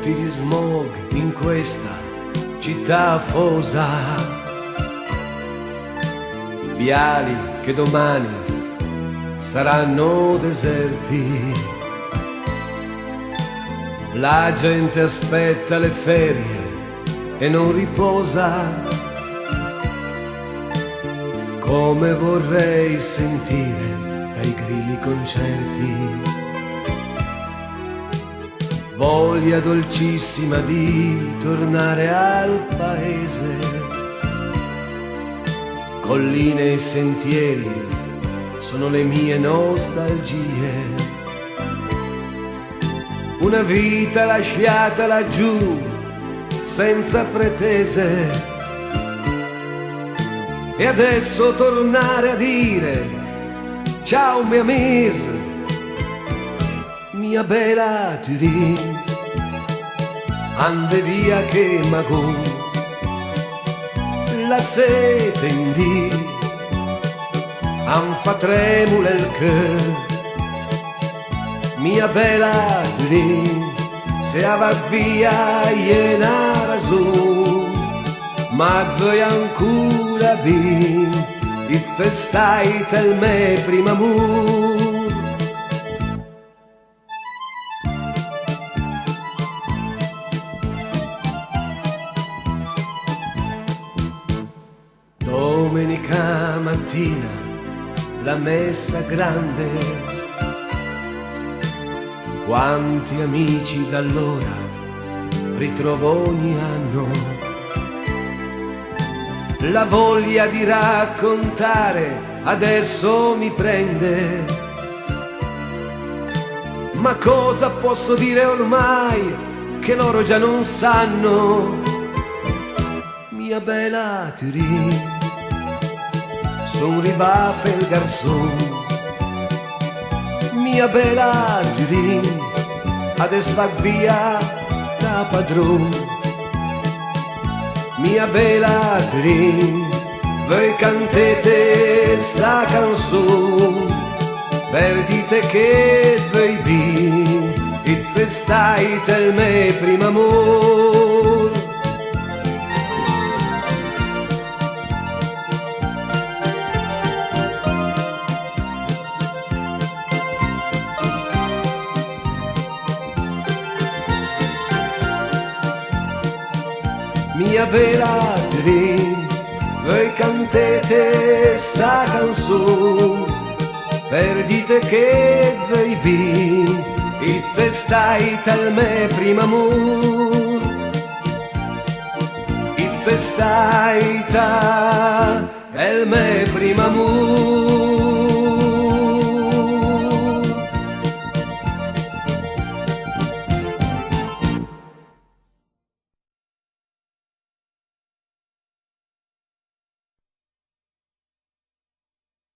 botti di smog in questa città afosa, viali che domani saranno deserti. La gente aspetta le ferie e non riposa. Come vorrei sentire dai grilli concerti voglia dolcissima di tornare al paese. Colline e sentieri sono le mie nostalgie. Una vita lasciata laggiù senza pretese. E adesso tornare a dire ciao mia mise, mia bella Turin, ande via che magò la sete in dì, an fa tremula il cœur, mia bella Turin, se va via iena ragione. Ma voi ancora bin, it's stai tel me prima amor. Domenica mattina, la messa grande, quanti amici d'allora ritrovo ogni anno. La voglia di raccontare adesso mi prende. Ma cosa posso dire ormai che loro già non sanno? Mia bella Turin, son ribafe il garçon. Mia bella Turin, adesso va via da padron. Mia bella Turin, voi cantete sta canzone, per dite che voi bi, it's stai tel me prima amor. Mia bella Turin, voi cantete sta canzone, per dite che voi bi, it's stai tel me prima amor, it's stai tel me prima amor.